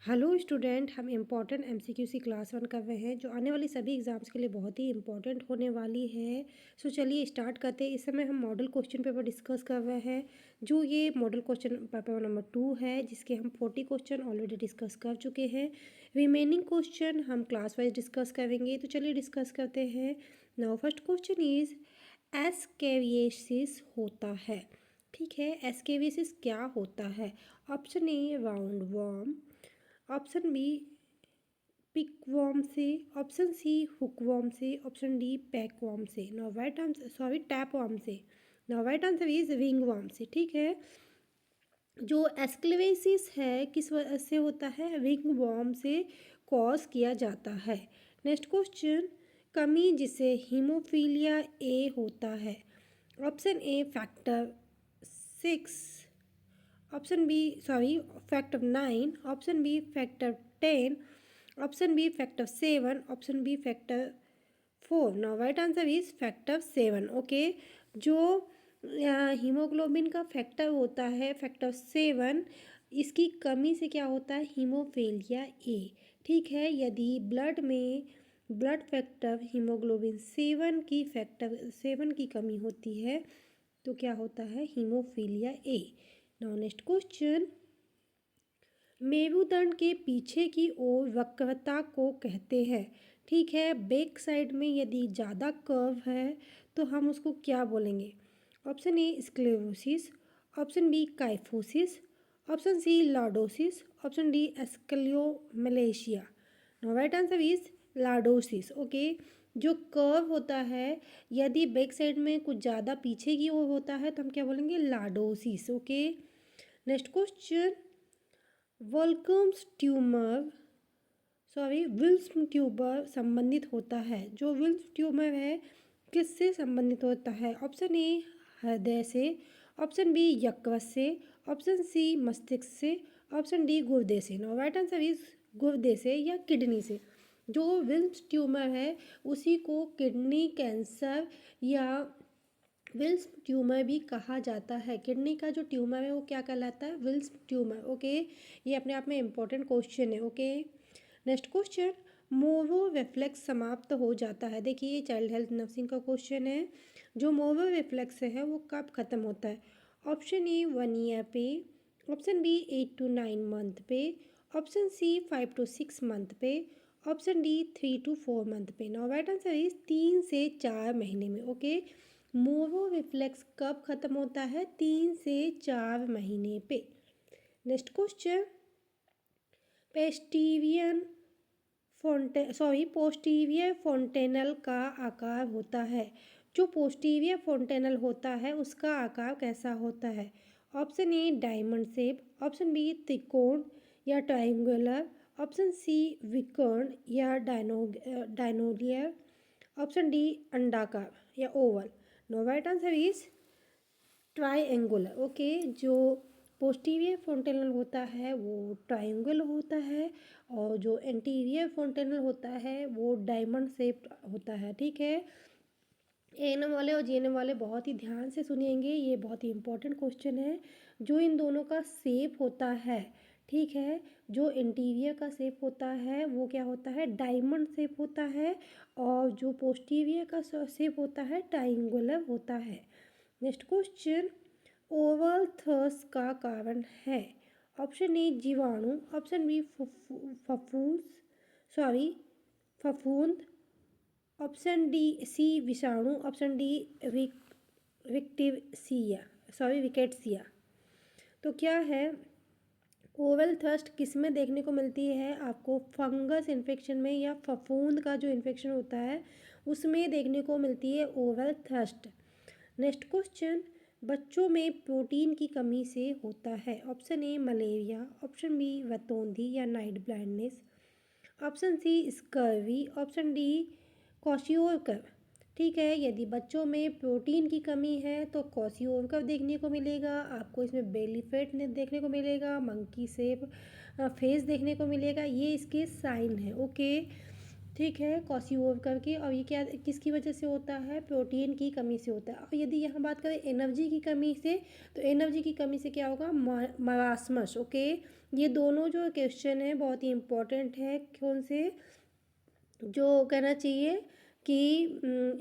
Hello student, हम important एमसीक्यूसी class 1 कर रहे हैं जो आने वाली सभी एग्जाम्स के लिए बहुत ही इम्पॉर्टेंट होने वाली है। सो चलिए स्टार्ट करते हैं। इस समय हम मॉडल क्वेश्चन पेपर डिस्कस कर रहे हैं। जो ये मॉडल क्वेश्चन पेपर नंबर 2 है, जिसके हम 40 क्वेश्चन ऑलरेडी डिस्कस कर चुके हैं। रिमेनिंग क्वेश्चन हम क्लास वाइज डिस्कस करेंगे। तो चलिए डिस्कस करते हैं। Now first question is ascariasis होता है। ठीक है, एस्केरियासिस क्या होता है? Option A roundworm, option B pinworm से, ऑप्शन सी हुकवर्म से, ऑप्शन डी पैकवर्म से। नाउ राइट आंसर टैपवर्म से। Now right answer is ringworm से। ठीक है, जो एस्क्लेवेसिस है किस वजह से होता है? रिंगवर्म से कॉज किया जाता है। नेक्स्ट क्वेश्चन, कमी जिसे हीमोफीलिया ए होता है। Option A factor 6, option B factor 9, option B factor 10, option B factor 7, option B factor 4। Now right answer is factor 7। Okay, जो हीमोग्लोबिन का फैक्टर होता है फैक्टर 7, इसकी कमी से क्या होता है? हीमोफीलिया ए। ठीक है, यदि ब्लड में ब्लड फैक्टर हीमोग्लोबिन 7 की कमी होती है तो क्या होता है? Haemophilia A. Now next question, मेरुदंड के पीछे की ओर वक्रता को कहते हैं। ठीक है, बैक साइड में यदि ज़्यादा कर्व है तो हम उसको क्या बोलेंगे? Option A sclerosis, option B kyphosis, option C lordosis, option D osteomalacia. No right answer is lordosis. Okay, जो कर्व होता है यदि बैक साइड में कुछ ज़्यादा पीछे की ओर होता है तो हम क्या बोलेंगे? Lordosis. Okay, next question, Wilms tumour Wilms tumour संबंधित होता है। जो विल्स ट्यूमर है किससे संबंधित होता है? ऑप्शन ए हृदय से, ऑप्शन बी यकृत से, ऑप्शन सी मस्तिष्क से, ऑप्शन डी गुर्दे से। नो राइट आंसर इज गुर्दे से या किडनी से। जो विल्स ट्यूमर है उसी को किडनी कैंसर या विल्स ट्यूमर भी कहा जाता है। किडनी का जो ट्यूमर है वो क्या कहलाता है? Wilms tumour. ओके, ये अपने आप में इम्पोर्टेंट क्वेश्चन है। Okay, next question, Mofo reflex समाप्त हो जाता है। देखिए ये चाइल्ड हेल्थ नर्सिंग का क्वेश्चन है। जो मोवो रिफ्लेक्स है वो कब खत्म होता है? ऑप्शन ए 1 ईयर पे, ऑप्शन बी 8 to 9 मंथ पे, ऑप्शन सी 5 to 6 मंथ पे, ऑप्शन डी 3 to 4 मंथ पे। नाउ राइट आंसर इज 3 से 4 महीने में। ओके, मोवो रिफ्लेक्स कब खत्म होता है? 3 से 4 महीने पे। नेक्स्ट क्वेश्चन, पोस्टीरियर फोंटेनल का आकार होता है। जो पोस्टीरियर फोंटेनल होता है उसका आकार कैसा होता है? Option A diamond shape, option B त्रिकोण या ट्रायंगुलर, ऑप्शन सी विकर्ण या डायनोलियर, ऑप्शन डी अंडाकार या oval. No right answer is triangular. Okay, जो पोस्टीरियर फोंटेनल होता है वो ट्राइंगल होता है और जो एंटीरियर फोंटेनल होता है वो डायमंड शेप होता है। ठीक है, एएनएम वाले और जीएनएम वाले बहुत ही ध्यान से सुनिएंगे, ये बहुत ही इंपॉर्टेंट क्वेश्चन है। जो इन दोनों का शेप होता है, ठीक है, जो इंटीरियर का शेप होता है वो क्या होता है? डायमंड शेप होता है और जो पोस्टीरियर का शेप होता है ट्राइंगुलर होता है। नेक्स्ट क्वेश्चन, ओवल थर्स का कारण है। ऑप्शन ए जीवाणु, ऑप्शन बी सॉरी फफूंद, ऑप्शन डी सी विषाणु, ऑप्शन डी विकेटसिया। तो क्या है? ओवल थर्स्ट किस में देखने को मिलती है? आपको फंगस इन्फेक्शन में या फफूंद का जो इन्फेक्शन होता है उसमें देखने को मिलती है ओवल थर्स्ट। नेक्स्ट क्वेश्चन, बच्चों में प्रोटीन की कमी से होता है। Option A malaria, option B वतौंधी या night blindness, option C scurvy, option D kwashiorkor. ठीक है, यदि बच्चों में प्रोटीन की कमी है तो क्वाशियोकर देखने को मिलेगा आपको। इसमें बेली फैट देखने को मिलेगा, मंकी शेप फेस देखने को मिलेगा, ये इसके साइन है। ओके, ठीक है, क्वेशियोकर की। और ये क्या किसकी वजह से होता है? प्रोटीन की कमी से होता है। और यदि यहाँ बात करें एनर्जी की कमी से, तो एनर्जी की कमी से क्या होगा? मरासमस। ओके, ये दोनों जो क्वेश्चन है बहुत ही इंपॉर्टेंट है। कौन से? जो कहना चाहिए कि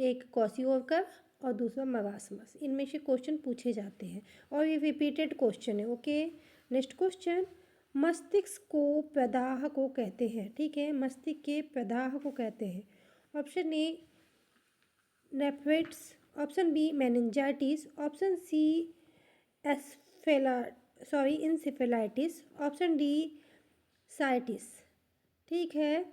एक क्वेशियोकर और दूसरा मरासमस, इनमें से क्वेश्चन पूछे जाते हैं और ये रिपीटेड क्वेश्चन है। ओके, नेक्स्ट क्वेश्चन, मस्तिष्क को प्रदाह को कहते हैं। ठीक है, मस्तिष्क के प्रदाह को कहते हैं। Option A nephritis, option B meningitis, option C एस्फेला इंसेफेलाइटिस, ऑप्शन डी साइटिस। ठीक है,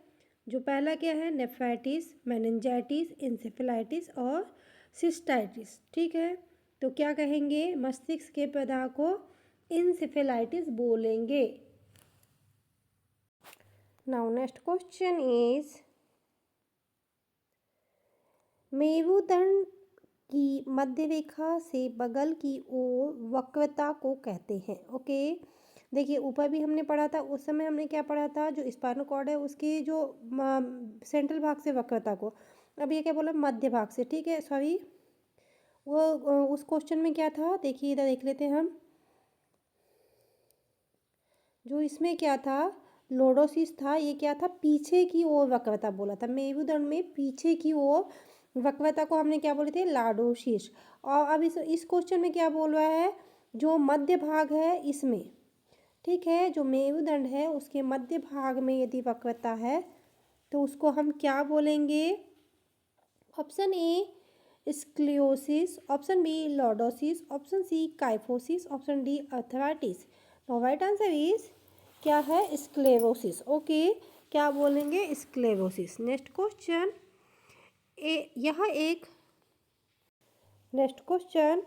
जो पहला क्या है? नेफ्राइटिस, मेनिंजाइटिस, इंसेफेलाइटिस और सिस्टाइटिस। ठीक है, तो क्या कहेंगे? मस्तिष्क के प्रदाह को इंसेफेलाइटिस बोलेंगे। नाउ नेक्स्ट क्वेश्चन इज, मेरुदंड की मध्य रेखा से बगल की ओर वक्रता को कहते हैं। ओके, देखिए ऊपर भी हमने पढ़ा था, उस समय हमने क्या पढ़ा था? जो स्पाइनल कॉर्ड है उसके जो सेंट्रल भाग से वक्रता को। अब ये क्या बोला? मध्य भाग से। ठीक है, सॉरी, वो उस क्वेश्चन में क्या था? देखिए इधर देख लेते हैं हम। जो इसमें क्या था? लोडोसिस था। ये क्या था? पीछे की ओर वक्रता बोला था। मेरुदंड में पीछे की ओर वक्रता को हमने क्या बोले थे? लाडोसिस। और अब इस क्वेश्चन में क्या बोल रहा है? जो मध्य भाग है इसमें, ठीक है, जो मेरुदंड है उसके मध्य भाग में यदि वक्रता है तो उसको हम क्या बोलेंगे? Option A scoliosis, option B lordosis, option C kyphosis, option D arthritis. No right answer is क्या है? स्क्लेरोसिस। ओके, क्या बोलेंगे? स्क्लेरोसिस। नेक्स्ट क्वेश्चन, यह एक नेक्स्ट क्वेश्चन,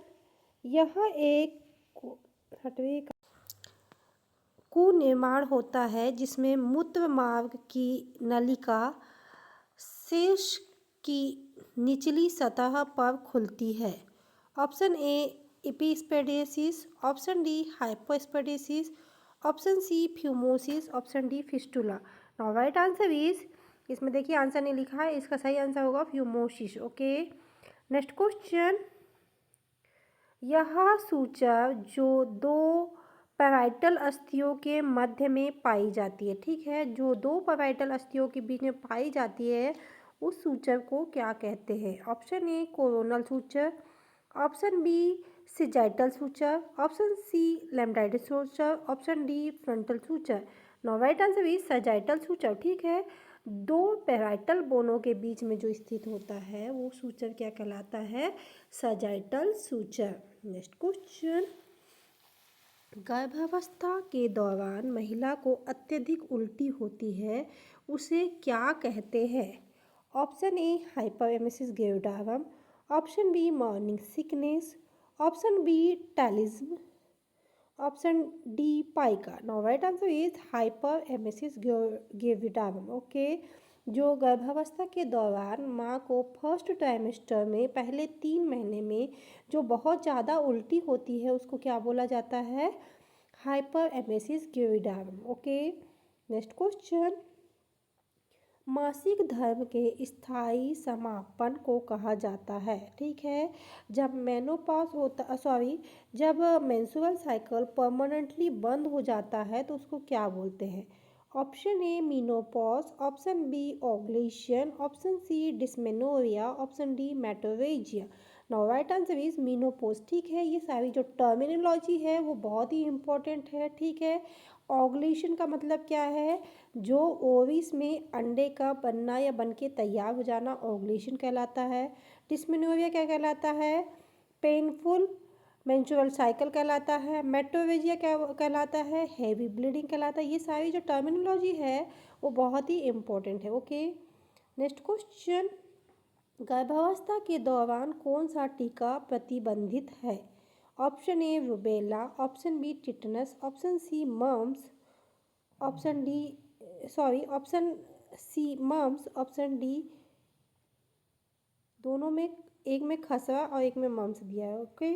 यह एक हटवे निर्माण होता है जिसमें मूत्र मार्ग की नलिका शीर्ष की निचली सतह पर खुलती है। Option A epispadias, option D hypospadias, option C phimosis, option D fistula. Now right answer is, इसमें देखिए आंसर नहीं लिखा है, इसका सही आंसर होगा फ्यूमोसिस। ओके, नेक्स्ट क्वेश्चन, यह सूचक जो दो पैराइटल अस्थियों के मध्य में पाई जाती है। ठीक है, जो दो पैराइटल अस्थियों के बीच में पाई जाती है उस सूचक को क्या कहते हैं? ऑप्शन ए कोरोनल सूचक, ऑप्शन बी सिजाइटल सूचक, ऑप्शन सी लैम्डाइटस सूचक, ऑप्शन डी फ्रंटल सूचक। No right answer is sagittal सूचक। ठीक है, दो पैराइटल बोनों के बीच में जो स्थित होता है वो सूचक क्या कहलाता है? सजाइटल सूचक। नेक्स्ट क्वेश्चन, गर्भावस्था के दौरान महिला को अत्यधिक उल्टी होती है, उसे क्या कहते हैं? Option A hyperemesis gravidarum, option B morning sickness, option B ptyalism, option D pica. No right answer is hyperemesis gravidarum. Okay, जो गर्भावस्था के दौरान माँ को फर्स्ट ट्राइमेस्टर में पहले 3 महीने में जो बहुत ज़्यादा उल्टी होती है उसको क्या बोला जाता है? हाइपरेमेसिस ग्रेविडारम। ओके, नेक्स्ट क्वेश्चन, मासिक धर्म के स्थायी समापन को कहा जाता है। ठीक है, जब मेनोपॉज होता जब मेंस्ट्रुअल साइकिल परमानेंटली बंद हो जाता है तो उसको क्या बोलते हैं? Option A menopause, option B ovulation, option C dysmenorrhoea, option D metrorrhagia. Now right answer is menopause. ठीक है, ये सारी जो टर्मिनोलॉजी है वो बहुत ही इंपॉर्टेंट है। ठीक है, ओवुलेशन का मतलब क्या है? जो ओविस में अंडे का बनना या बन के तैयार हो जाना ओवुलेशन कहलाता है। डिस्मेनोरिया क्या कहलाता है? पेनफुल मेंस्ट्रुअल साइकिल कहलाता है। मेटोरेजिया क्या कहलाता है? हेवी ब्लीडिंग कहलाता है। ये सारी जो टर्मिनोलॉजी है वो बहुत ही इम्पोर्टेंट है। ओके, नेक्स्ट क्वेश्चन, गर्भावस्था के दौरान कौन सा टीका प्रतिबंधित है? Option A rubella, option B tetanus, option C mumps, option C mumps, option D दोनों में, एक में खसरा और एक में मम्स दिया है। ओके,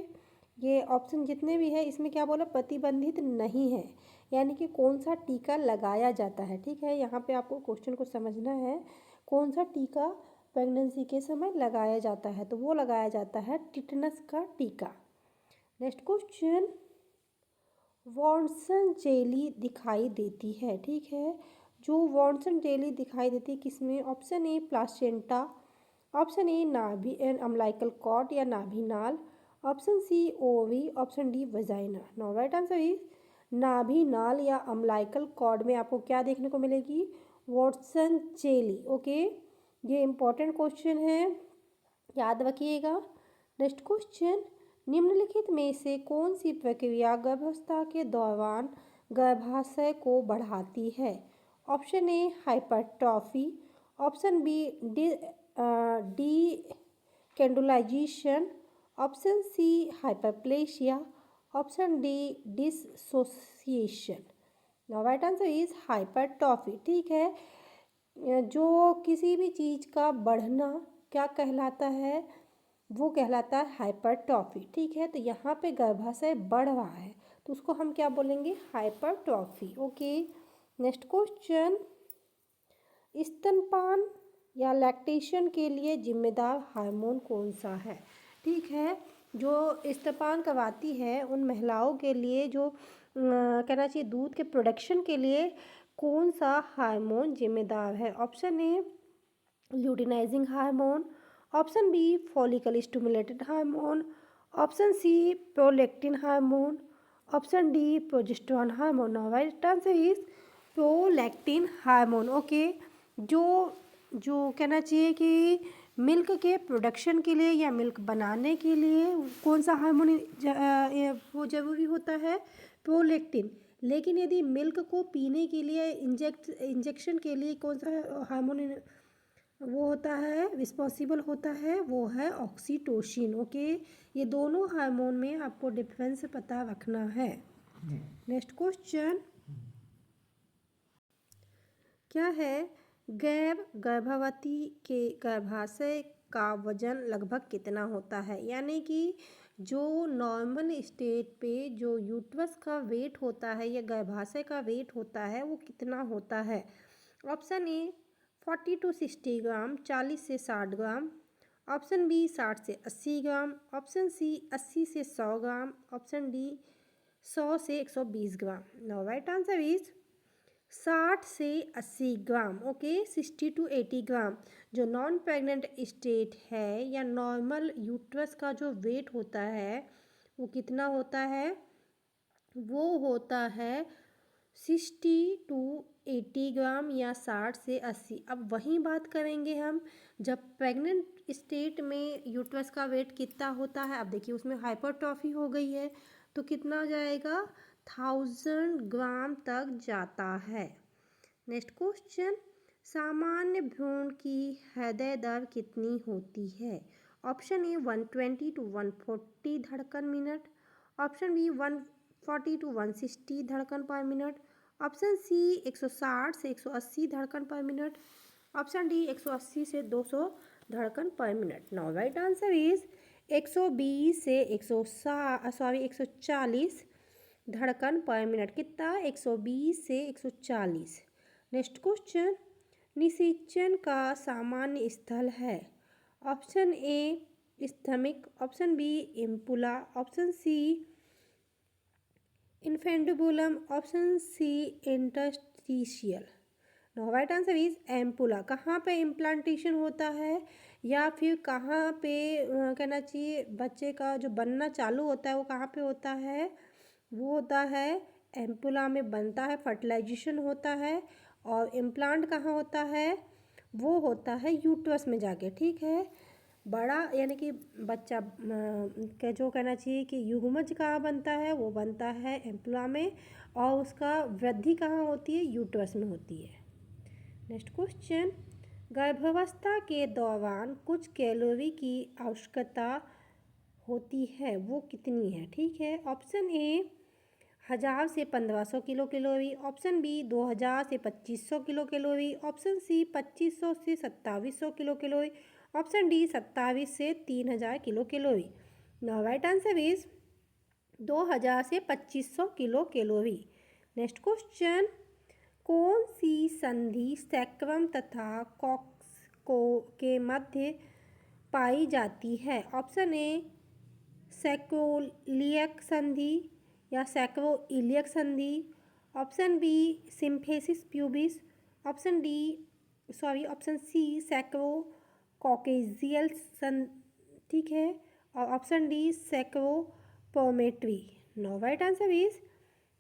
ये ऑप्शन जितने भी है इसमें क्या बोला? प्रतिबंधित नहीं है, यानी कि कौन सा टीका लगाया जाता है। ठीक है, यहाँ पे आपको क्वेश्चन को समझना है, कौन सा टीका प्रेगनेंसी के समय लगाया जाता है? तो वो लगाया जाता है टिटनस का टीका। नेक्स्ट क्वेश्चन, वॉटसन जेली दिखाई देती है, ठीक है, जो वॉटसन जेली दिखाई देती है किसमें? Option A placenta, option A नाभि अम्लाइकल कॉर्ड या नाभि नाल, ऑप्शन सी ओवी, option D vagina. No right answer is नाभि नाल या अम्लाइकल कॉर्ड में आपको क्या देखने को मिलेगी? Watson jelly. ओके, ये इंपॉर्टेंट क्वेश्चन है, याद रखिएगा। नेक्स्ट क्वेश्चन, निम्नलिखित में से कौन सी प्रक्रिया गर्भावस्था के दौरान गर्भाशय को बढ़ाती है? Option A hypertrophy, option B decidualization, option C hyperplasia, option D dissociation. Now right answer is hypertrophy, ठीक है। जो किसी भी चीज़ का बढ़ना क्या कहलाता है? वो कहलाता है हाइपरट्रॉफी, ठीक है। तो यहाँ पे गर्भाशय बढ़ रहा है तो उसको हम क्या बोलेंगे? हाइपरट्रॉफी। ओके, नेक्स्ट क्वेश्चन, स्तनपान या लैक्टेशन के लिए जिम्मेदार हार्मोन कौन सा है? ठीक है, जो स्तनपान करवाती है उन महिलाओं के लिए जो कहना चाहिए दूध के प्रोडक्शन के लिए कौन सा हार्मोन जिम्मेदार है? Option A luteinising hormone, option B follicle stimulated hormone, option C prolactin hormone, option D progesterone hormone. Right answer is prolactin hormone. Okay, जो जो कहना चाहिए कि मिल्क के प्रोडक्शन के लिए या मिल्क बनाने के लिए कौन सा हार्मोन वो ज़रूरी होता है? प्रोलैक्टिन। लेकिन यदि मिल्क को पीने के लिए इंजेक्शन के लिए कौन सा हार्मोन वो होता है रिस्पॉन्सिबल होता है? वो है ऑक्सीटोसिन। ओके, ये दोनों हार्मोन में आपको डिफरेंस पता रखना है। नेक्स्ट क्वेश्चन क्या है? गैर गर्भवती के गर्भाशय का वजन लगभग कितना होता है? यानी कि जो नॉर्मल स्टेट पे जो यूट्रस का वेट होता है या गर्भाशय का वेट होता है वो कितना होता है? ऑप्शन ए 40 to 60 ग्राम, 40 से 60 ग्राम, ऑप्शन बी 60 से 80 ग्राम, ऑप्शन सी 80 से 100 ग्राम, ऑप्शन डी 100 से 120 ग्राम। नाउ राइट आंसर इज 60 से 80 ग्राम। ओके, 60 to 80 ग्राम। जो नॉन प्रेग्नेंट स्टेट है या नॉर्मल यूट्रस का जो वेट होता है वो कितना होता है? वो होता है 60 to 80 ग्राम या 60 से 80। अब वहीं बात करेंगे हम जब प्रेग्नेंट स्टेट में यूट्रस का वेट कितना होता है। अब देखिए उसमें हाइपरट्रॉफी हो गई है तो कितना जाएगा? 1000 ग्राम तक जाता है। नेक्स्ट क्वेश्चन, सामान्य भ्रूण की हृदय दर कितनी होती है? ऑप्शन ए 120 to 140 धड़कन मिनट, ऑप्शन बी 140 to 160 धड़कन पर मिनट, ऑप्शन सी 160 से 180 धड़कन पर मिनट, ऑप्शन डी 180 से 200 धड़कन पर minute. Now right answer is 120 से 140 धड़कन पर मिनट। कितना? 120 से 140। नेक्स्ट क्वेश्चन, निषेचन का सामान्य स्थल है? Option A isthmic, option B ampulla, option C infundibulum, option C interstitial. No right answer is ampulla. कहाँ पे इम्प्लांटेशन होता है या फिर कहाँ पे कहना चाहिए बच्चे का जो बनना चालू होता है वो कहाँ पे होता है? वो होता है एम्पुला में बनता है, फर्टिलाइजेशन होता है। और इम्प्लांट कहाँ होता है? वो होता है यूट्रस में जाके, ठीक है। बड़ा यानी कि बच्चा का जो कहना चाहिए कि युग्मज कहाँ बनता है? वो बनता है एम्पुला में और उसका वृद्धि कहाँ होती है? यूट्रस में होती है। नेक्स्ट क्वेश्चन, गर्भावस्था के दौरान कुछ कैलोरी की आवश्यकता होती है, वो कितनी है? ठीक है, ऑप्शन ए 1000 से 1500 किलो कैलोरी, ऑप्शन बी 2000 से 2500 किलो कैलोरी, ऑप्शन सी 2500 से 2700 किलो कैलोरी, ऑप्शन डी 27 से 3000 kilo calorie. Now right answer is 2000 से 2500 किलो कैलोरी। नेक्स्ट क्वेश्चन, कौन सी संधि सैक्रम तथा को के मध्य पाई जाती है। ऑप्शन ए सैक्रोलियक संधि या सैक्रोइलियक संधि। Option B symphysis pubis. Option C sacrococcygeal ठीक है। और ऑप्शन डी सैक्रोपोमेट्री। नो राइट आंसर इज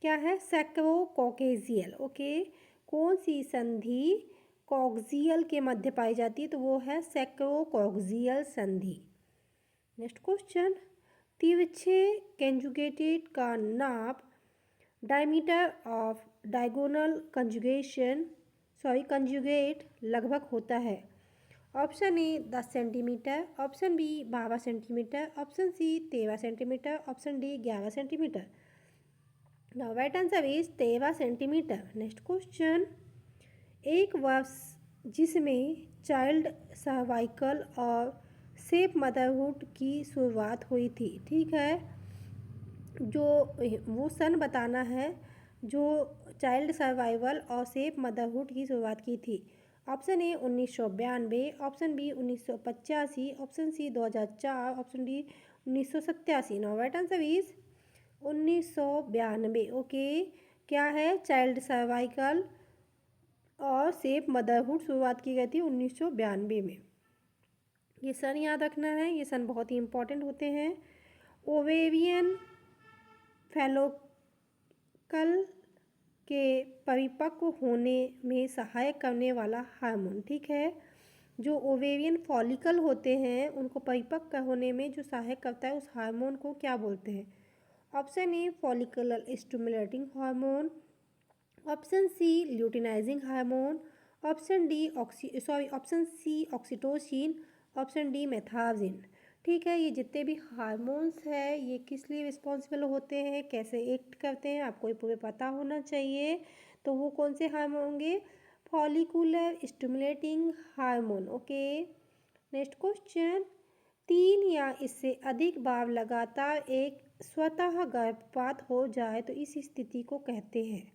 क्या है? सैक्रोकॉकेजियल। ओके, कौन सी संधि कॉक्सियल के मध्य पाई जाती है? तो वो है सैक्रोकॉक्सियल संधि। नेक्स्ट क्वेश्चन, तिरछे कंजुगेटेड का नाप डायमीटर ऑफ डायगोनल कंजुगेट लगभग होता है। Option A 10 centimetre, option B 12 centimetre, option C 13 centimetre, option D 11 centimetre. Now right answer is 13 centimetre. Next question, एक वर्ष जिसमें चाइल्ड सर्वाइकल और सेफ मदरहुड की शुरुआत हुई थी, ठीक है, जो वो सन बताना है जो चाइल्ड सर्वाइवल और सेफ मदरहुड की शुरुआत की थी। Option A 1992, option B 1985, option C 2004, option D 1987। No right answer is 1992। Okay, क्या है? चाइल्ड सर्वाइकल और सेफ मदरहुड शुरुआत की गई थी 1992 में। ये सन याद रखना है, ये सन बहुत ही इंपॉर्टेंट होते हैं। ओवेरियन फॉलिकल के परिपक्व होने में सहायक करने वाला हार्मोन, ठीक है, जो ओवेरियन फॉलिकल होते हैं उनको परिपक्व होने में जो सहायक करता है उस हार्मोन को क्या बोलते हैं? Option A follicular stimulating hormone, option C luteinising hormone, option C oxytocin, option D Methergine. ठीक है, ये जितने भी हार्मोन्स हैं ये किस लिए रिस्पॉन्सिबल होते हैं, कैसे एक्ट करते हैं, आपको ये पूरे पता होना चाहिए। तो वो कौन से हार्मोन होंगे? Follicular stimulating hormone. Okay, next question, 3 या इससे अधिक बार लगातार एक स्वतः गर्भपात हो जाए तो इस स्थिति को कहते हैं,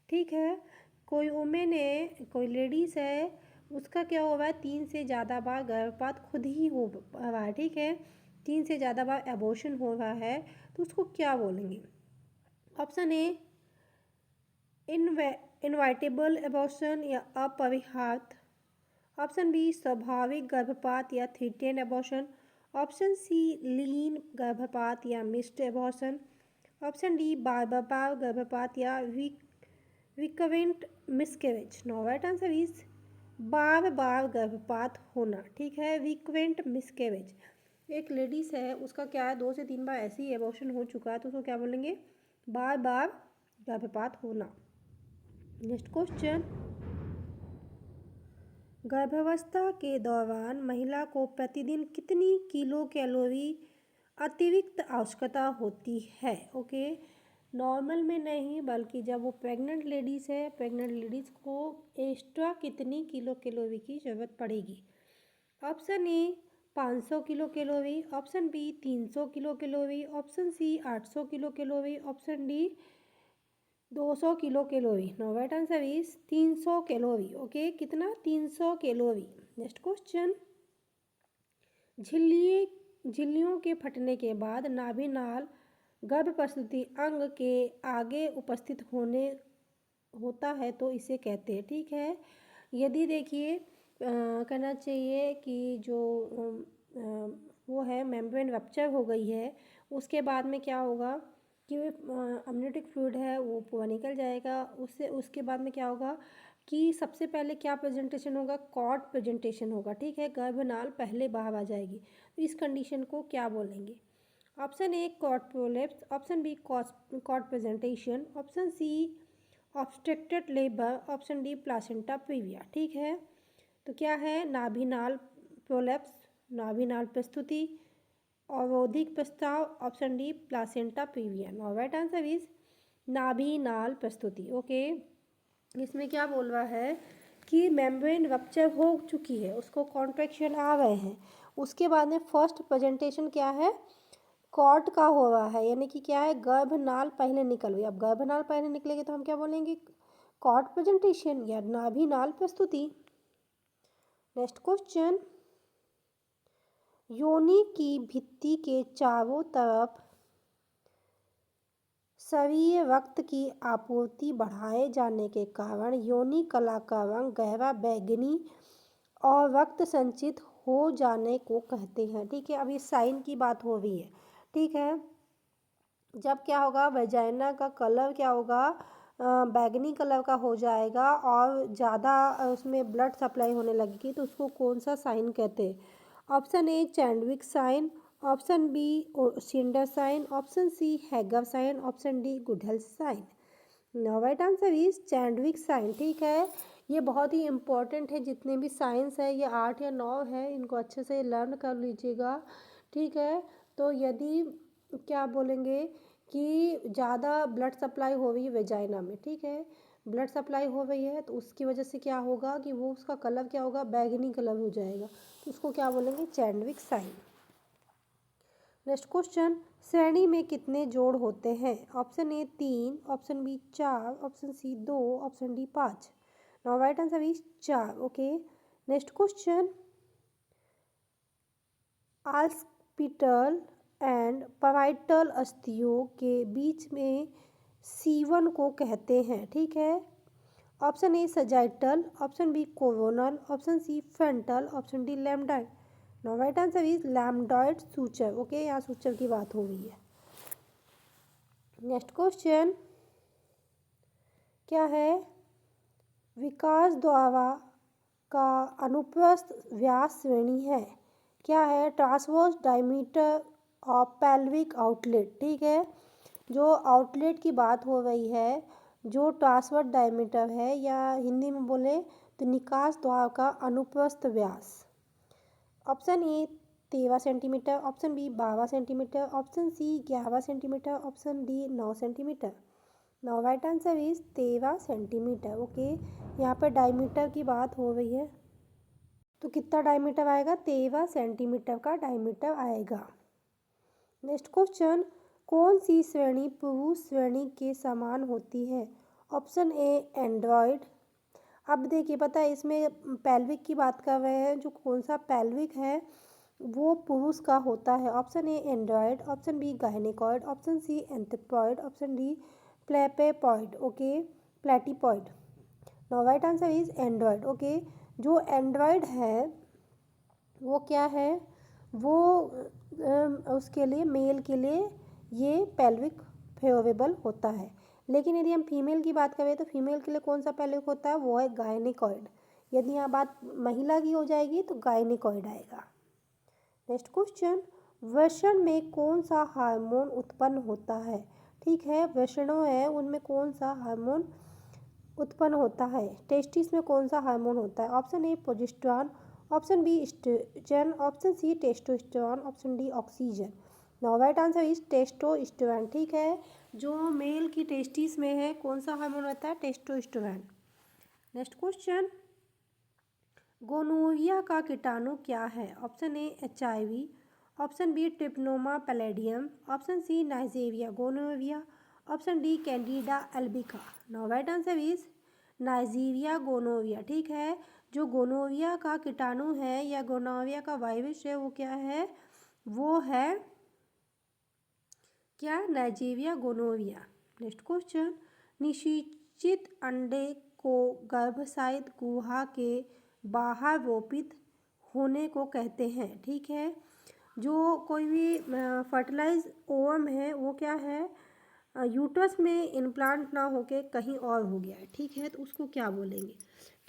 ठीक है। कोई वुमेन है, कोई लेडीज़ है, उसका क्या हो रहा है? 3 से ज़्यादा बार गर्भपात खुद ही हो रहा है, ठीक है, 3 से ज़्यादा बार एबॉर्शन हो रहा है, तो उसको क्या बोलेंगे? ऑप्शन ए इनवाइटेबल एबॉर्शन या अपरिहार्य, ऑप्शन बी स्वाभाविक गर्भपात या थ्रेटेंड एबॉर्शन, ऑप्शन सी लीन गर्भपात या मिस्ड एबॉर्शन, ऑप्शन डी बार बार गर्भपात या recurrent miscarriage. No right answer is बार बार गर्भपात होना, ठीक है, रिकरेंट मिसकैरेज। एक लेडीज़ है, उसका क्या है, 2 से 3 बार ऐसे ही एबॉर्शन हो चुका है तो उसको क्या बोलेंगे? बार बार गर्भपात होना। नेक्स्ट क्वेश्चन, गर्भावस्था के दौरान महिला को प्रतिदिन कितनी किलो कैलोरी अतिरिक्त आवश्यकता होती है? ओके, नॉर्मल में नहीं बल्कि जब वो प्रेग्नेंट लेडीज़ है, प्रेग्नेंट लेडीज़ को एक्स्ट्रा कितनी किलो कैलोरी की ज़रूरत पड़ेगी? Option A 500 kilo calorie, option B 300 kilo calorie, option C 800 kilo calorie, option D 200 kilo calorie. No right answer is 300 calorie. Okay, कितना? 300 कैलोरी। नेक्स्ट क्वेश्चन, झिल्लियों के फटने के बाद नाभिनाल गर्भ प्रसूति अंग के आगे उपस्थित होता है तो इसे कहते हैं, ठीक है। यदि देखिए कहना चाहिए कि जो वो है मेम्ब्रेन रप्चर हो गई है, उसके बाद में क्या होगा कि अमनियोटिक फ्लूइड है वो पूरा निकल जाएगा, उसके बाद में क्या होगा कि सबसे पहले क्या प्रेजेंटेशन होगा? कॉर्ड प्रेजेंटेशन होगा, ठीक है, गर्भनाल पहले बाहर आ जाएगी। तो इस कंडीशन को क्या बोलेंगे? Option A cord prolapse, option B cord presentation, option C obstructed labour, option D placenta previa. ठीक है, तो क्या है? नाभिनाल प्रोलेप्स, नाभिनाल प्रस्तुति, अवरोधिक प्रस्ताव, ऑप्शन डी प्लासेंटा प्रीविया। और राइट आंसर इज नाभिनाल प्रस्तुति। ओके, इसमें क्या बोल रहा है कि मेम्ब्रेन रप्चर हो चुकी है, उसको कॉन्ट्रैक्शन आ गए हैं, उसके बाद में फर्स्ट प्रेजेंटेशन क्या है? कॉर्ड का हो रहा है, यानी कि क्या है? गर्भनाल पहले निकल गई। अब गर्भनाल पहले निकलेगी तो हम क्या बोलेंगे? कॉर्ड प्रेजेंटेशन या नाभिनाल प्रस्तुति। नेक्स्ट क्वेश्चन, योनि की भित्ति के चारों तरफ शरीर रक्त की आपूर्ति बढ़ाए जाने के कारण योनि कला का रंग गहरा बैंगनी और रक्त संचित हो जाने को कहते हैं। ठीक है, अब इस साइन की बात हो रही है। ठीक है, जब क्या होगा, वेजाइना का कलर क्या होगा, बैंगनी कलर का हो जाएगा और ज़्यादा उसमें ब्लड सप्लाई होने लगेगी, तो उसको कौन सा साइन कहते हैं? Option A Chadwick sign, option B शिंडर sign, option C Hegar sign, option D Goodell sign. Now right answer is Chadwick sign. ठीक है, ये बहुत ही इम्पोर्टेंट है। जितने भी साइंस है, ये 8 या 9 है, इनको अच्छे से लर्न कर लीजिएगा। ठीक है, तो यदि क्या बोलेंगे कि ज़्यादा ब्लड सप्लाई हो रही है वेजाइना में, ठीक है, ब्लड सप्लाई हो रही है, तो उसकी वजह से क्या होगा कि वो उसका कलर क्या होगा, बैंगनी कलर हो जाएगा, तो उसको क्या बोलेंगे, चैंडविक साइन। नेक्स्ट क्वेश्चन, श्रेणी में कितने जोड़ होते हैं? Option A 3, option B 4, option C 2, option D 5। Now right answer is 4। Okay, next question, occipital and parietal अस्थियों के बीच में सीवन को कहते हैं। ठीक है, option A sagittal, option B coronal, option C frontal, option D lambdoid. Now right answer is lambdoid suture. Okay, यहाँ suture की बात हो रही है। नेक्स्ट क्वेश्चन क्या है? विकास द्वारा का अनुप्रस्थ व्यास श्रेणी है। क्या है? Transverse diameter of pelvic outlet. ठीक है, जो आउटलेट की बात हो रही है, जो ट्रांसवर्स डायमीटर है, या हिंदी में बोले तो निकास द्वार का अनुप्रस्थ व्यास। Option A 13 centimetre, option B 12 centimetre, option C 11 centimetre, option D 9 centimetre. Now right answer is 13 centimetre. Okay, यहाँ पर डायमीटर की बात हो रही है, तो कितना डायमीटर आएगा? 13 सेंटीमीटर का डायमीटर आएगा। नेक्स्ट क्वेश्चन, कौन सी श्रेणी पुरुष श्रेणी के समान होती है? Option A Android. अब देखिए, पता है इसमें पेल्विक की बात कर रहे हैं, जो कौन सा पेल्विक है वो पुरुष का होता है। Option A android, option B gynaecoid, option C anthropoid, option D platypelloid. Okay, platypelloid. Now right answer is android. Okay, जो एंड्रॉयड है वो क्या है, वो उसके लिए, मेल के लिए ये पेल्विक फेवरेबल होता है। लेकिन यदि हम फीमेल की बात करें तो फीमेल के लिए कौन सा पेल्विक होता है? वो है गायनेकॉइड। यदि यहाँ बात महिला की हो जाएगी तो गायनेकॉइड आएगा। नेक्स्ट क्वेश्चन, वृषण में कौन सा हार्मोन उत्पन्न होता है? ठीक है, वृषणों है उनमें कौन सा हार्मोन उत्पन्न होता है? टेस्टिस में कौन सा हार्मोन होता है? Option A progesterone, option B oestrogen, option C testosterone, option D oxygen. Now right answer is testosterone. ठीक है, जो मेल की टेस्टिस में है कौन सा हार्मोन होता है? टेस्टोस्टेरोन। नेक्स्ट क्वेश्चन, गोनोरिया का कीटाणु क्या है? Option A HIV, option B treponema pallidum, option C Neisseria gonorrhoea, option D candida albicans. Now right answer is Neisseria gonorrhoea. ठीक है, जो गोनोरिया का कीटाणु है या गोनोरिया का वायरस है वो क्या है? वो है क्या? Nigeria gonorrhoea. नेक्स्ट क्वेश्चन, निषेचित अंडे को गर्भाशय गुहा के बाहर रोपित होने को कहते हैं। ठीक है, जो कोई भी फर्टिलाइज ओवम है वो क्या है, यूट्रस में इम्प्लांट ना होके कहीं और हो गया है। ठीक है, तो उसको क्या बोलेंगे?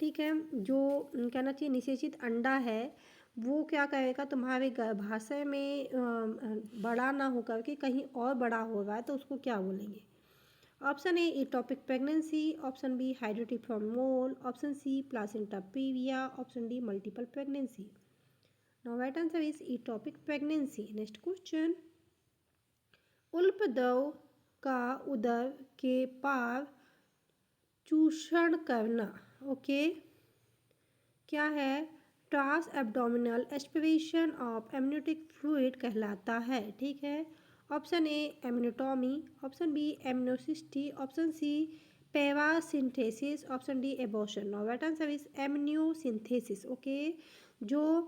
ठीक है, जो कहना चाहिए निषेचित अंडा है वो क्या कहेगा, तुम्हारे गर्भाशय में बड़ा ना होकर के कहीं और बड़ा हो रहा है, तो उसको क्या बोलेंगे? Option A ectopic pregnancy, option B hydatidiform mole, option C placenta previa, option D multiple pregnancy. Now right answer is ectopic pregnancy. Next question, उल्पद्रव का उदर के पार चूषण करना। ओके, क्या है? Transabdominal aspiration of amniotic fluid कहलाता है। ठीक है, option A amniotomy, option B amniocentesis, option C पेवासिंथेसिस, option D abortion. Now right answer is amniocentesis. Okay, जो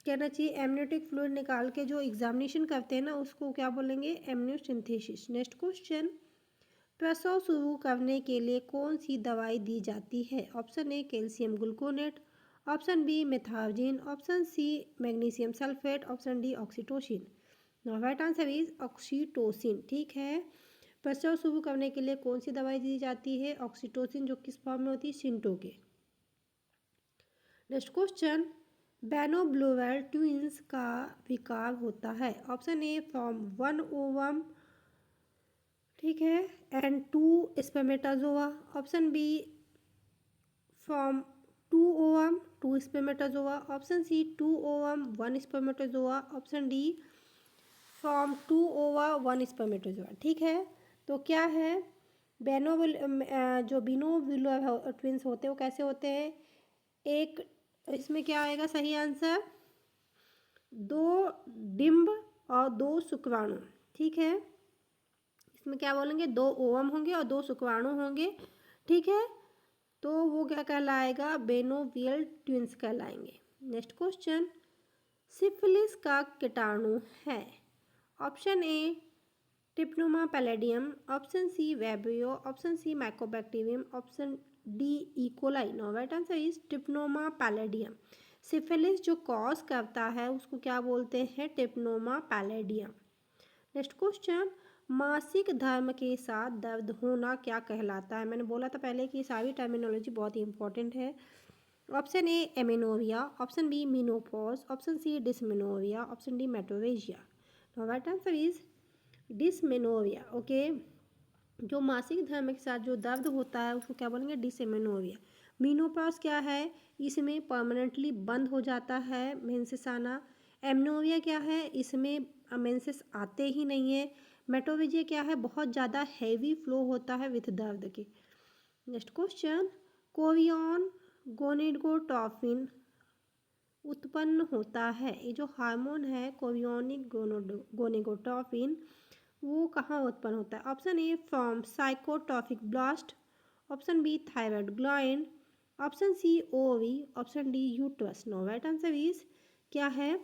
कहना चाहिए एमनियोटिक फ्लूइड निकाल के जो एग्जामिनेशन करते हैं ना उसको क्या बोलेंगे, एमनियोसिंथेसिस। नेक्स्ट क्वेश्चन, प्रसव शुरू करने के लिए कौन सी दवाई दी जाती है? Option A calcium gluconate, option B Methergine, option C magnesium sulphate, option D oxytocin. Now right answer is oxytocin. ठीक है, प्रसव शुरू करने के लिए कौन सी दवाई दी जाती है? ऑक्सीटोसिन, जो किस फॉर्म में होती है? सिंटो के। नेक्स्ट क्वेश्चन, बैनोब्लोवेल ट्विंस का विकार होता है? Option A from one ovum, ठीक है, and two spermatozoa, option B from two ovum two spermatozoa, option C two ovum one spermatozoa, option D from two ova one spermatozoa. ठीक है, तो क्या है, जो बिनोविलो ट्विंस होते हैं वो कैसे होते हैं? एक, इसमें क्या आएगा सही आंसर? दो डिम्ब और दो शुक्राणु। ठीक है, इसमें क्या बोलेंगे? दो ओवम होंगे और दो शुक्राणु होंगे। ठीक है, तो वो क्या कहलाएगा? बेनोवियल ट्विंस कहलाएंगे। नेक्स्ट क्वेश्चन, सिफिलिस का कीटाणु है? Option A Treponema pallidum, option C Vibrio, option C Mycobacterium, option D E coli. No right answer is Treponema pallidum. Syphilis जो कॉज करता है उसको क्या बोलते हैं? ट्रिप्नोमा पैलेडियम। नेक्स्ट क्वेश्चन, मासिक धर्म के साथ दर्द होना क्या कहलाता है? मैंने बोला था पहले कि सारी टर्मिनोलॉजी बहुत ही इंपॉर्टेंट है। Option A amenorrhoea, option B menopause, option C dysmenorrhoea, option D metrorrhagia. No right answer is dysmenorrhoea. Okay, जो मासिक धर्म के साथ जो दर्द होता है उसको क्या बोलेंगे? डिसमेनोरिया। मीनोपॉज क्या है? इसमें परमानेंटली बंद हो जाता है मेंसेस आना। एमनोरिया क्या है? इसमें मेंसेस आते ही नहीं है। मेटोरेजिया क्या है? बहुत ज़्यादा हैवी फ्लो होता है विथ दर्द के। नेक्स्ट क्वेश्चन, कोरियन गोनेडोट्रोपिन उत्पन्न होता है? ये जो हार्मोन है कोरियोनिक गोनेडोट्रोपिन, वो कहाँ उत्पन्न होता है? Option A from cytotrophoblast, option B thyroid gland, option C ओवी, option D uterus. No right answer is क्या है?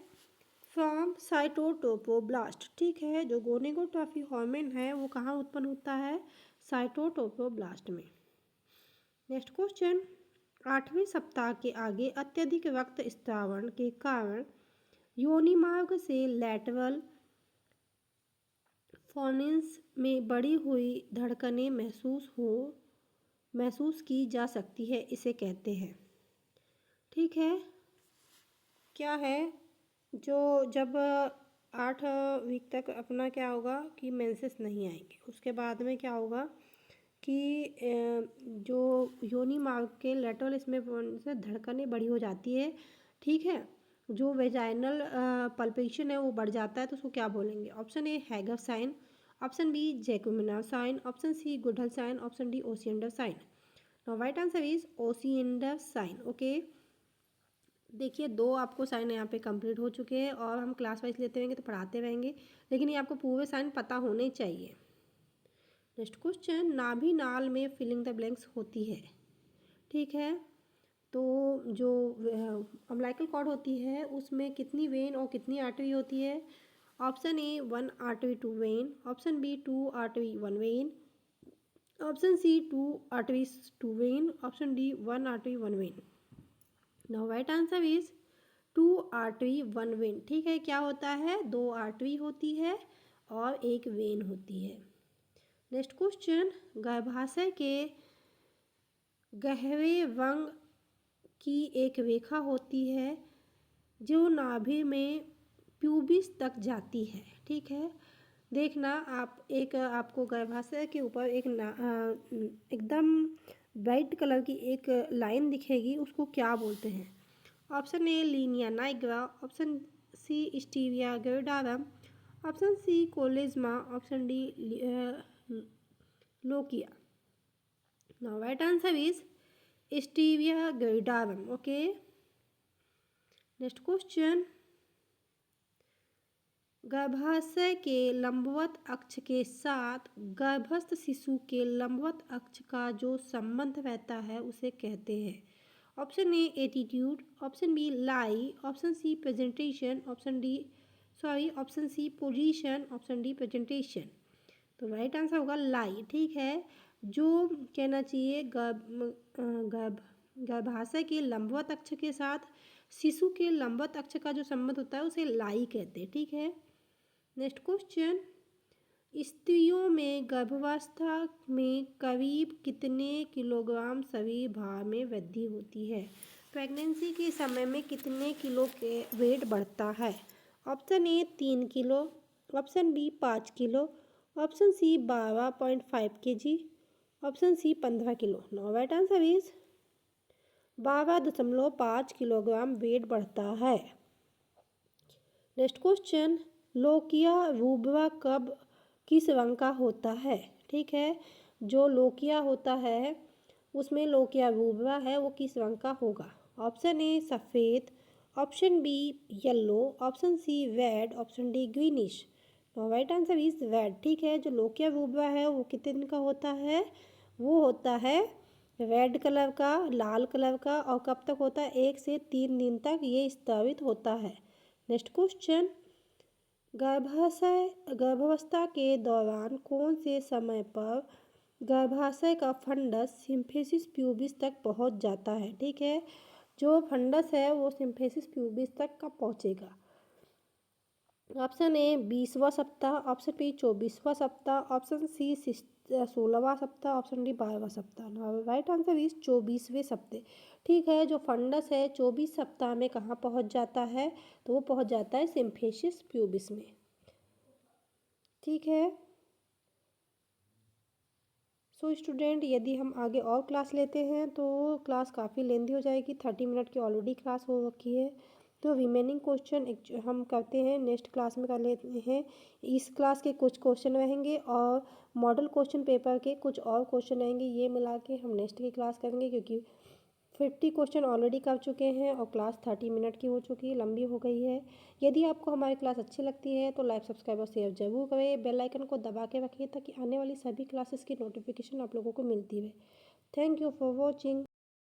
From cytotrophoblast. ठीक है, जो गोनेडोट्रोपिन हार्मोन है वो कहाँ उत्पन्न होता है? साइटोट्रोपोब्लास्ट में। नेक्स्ट क्वेश्चन, 8वें सप्ताह के आगे अत्यधिक रक्त स्रावण के कारण योनि मार्ग से लैटरल फोनिन्स में बढ़ी हुई धड़कनें महसूस की जा सकती है, इसे कहते हैं। ठीक है, क्या है, जो जब 8 वीक तक अपना क्या होगा कि मेंसेस नहीं आएंगे, उसके बाद में क्या होगा कि जो योनि मार्ग के लेटरल इसमें से धड़कनें बढ़ी हो जाती है। ठीक है, जो वेजाइनल पल्पेशन है वो बढ़ जाता है, तो उसको क्या बोलेंगे? Option A Hegar sign, option B Jacquemier sign, option C Goodell sign, option D Osiander sign. Now right answer is Osiander sign. Okay, देखिए दो आपको साइन यहाँ पे कंप्लीट हो चुके हैं और हम क्लास वाइज लेते रहेंगे तो पढ़ाते रहेंगे, लेकिन ये आपको पूरे साइन पता होने चाहिए। नेक्स्ट क्वेश्चन, नाभि नाल में फिलिंग द ब्लैंक्स होती है। ठीक है, तो जो अम्बिलिकल कॉर्ड होती है उसमें कितनी वेन और कितनी आर्टरी होती है? Option A 1 artery 2 vein, option B 2 artery 1 vein, option C 2 arteries 2 vein, option D 1 artery 1 vein. Now right answer is 2 artery 1 vein. ठीक है, क्या होता है? 2 आर्टरी होती है और 1 वेन होती है। नेक्स्ट क्वेश्चन, गर्भाशय के गहरे रंग की एक रेखा होती है जो नाभि में प्यूबिस तक जाती है। ठीक है, देखना आप, एक आपको गर्भाशय के ऊपर एक एकदम ब्राइट कलर की एक लाइन दिखेगी, उसको क्या बोलते हैं? Option A linea nigra, option C striae gravidarum, option C chloasma, option D lochia. Now right answer is striae gravidarum. Okay, next question, गर्भाशय के लंबवत अक्ष के साथ गर्भस्थ शिशु के लंबवत अक्ष का जो संबंध रहता है उसे कहते हैं। Option A attitude, option B lie, option C presentation, option C position, option D presentation. तो राइट आंसर होगा लाई। ठीक है, जो कहना चाहिए गर्भाशय के लंबवत अक्ष के साथ शिशु के लंबवत अक्ष का जो संबंध होता है उसे लाई कहते हैं। ठीक है, नेक्स्ट क्वेश्चन, स्त्रियों में गर्भावस्था में करीब कितने किलोग्राम शरीर भार में वृद्धि होती है? प्रेगनेंसी के समय में कितने किलो के वेट बढ़ता है? Option A 3 kilo, option B 5 kilo, option C 12.5 kg, option C 15 kilo. No right answer is 12.5 kilogram weight बढ़ता है। नेक्स्ट क्वेश्चन, लोकिया रूबरा कब किस रंग का होता है? ठीक है, जो लोकिया होता है उसमें लोकिया रूबरा है वो किस रंग का होगा? ऑप्शन ए सफ़ेद, option B yellow, option C red, option D greenish. Right answer is red. ठीक है, जो लोकिया रूबरा है वो कितने दिन का होता है? वो होता है रेड कलर का, लाल कलर का, और कब तक होता है? 1 से 3 दिन तक ये स्रावित होता है। नेक्स्ट क्वेश्चन, गर्भावस्था के दौरान कौन से समय पर गर्भाशय का फंडस सिम्फिसिस प्यूबिस तक पहुंच जाता है? ठीक है, जो फंडस है वो सिम्फिसिस प्यूबिस तक कब पहुंचेगा? ऑप्शन ए 20वां सप्ताह, ऑप्शन बी 24वां सप्ताह, ऑप्शन सी 16वां सप्ताह, ऑप्शन डी 12वां सप्ताह। राइट आंसर इज 24वें सप्ताह। ठीक है, जो फंडस है 24 सप्ताह में कहाँ पहुंच जाता है? तो वो पहुंच जाता है सिम्फिसिस प्यूबिस में। ठीक है, सो स्टूडेंट, यदि हम आगे और क्लास लेते हैं तो क्लास काफ़ी लेंदी हो जाएगी। 30 मिनट की ऑलरेडी क्लास हो रखी है, तो रिमेनिंग क्वेश्चन हम करते हैं नेक्स्ट क्लास में कर लेते हैं। इस क्लास के कुछ क्वेश्चन रहेंगे और मॉडल क्वेश्चन पेपर के कुछ और क्वेश्चन रहेंगे, ये मिला के हम नेक्स्ट की क्लास करेंगे, क्योंकि 50 क्वेश्चन ऑलरेडी कर चुके हैं और क्लास 30 मिनट की हो चुकी है, लंबी हो गई है। यदि आपको हमारी क्लास अच्छी लगती है तो लाइक, सब्सक्राइब और शेयर जरूर करें। बेल आइकन को दबा के रखिए ताकि आने वाली सभी क्लासेस की नोटिफिकेशन आप लोगों को मिलती रहे। Thank you for watching.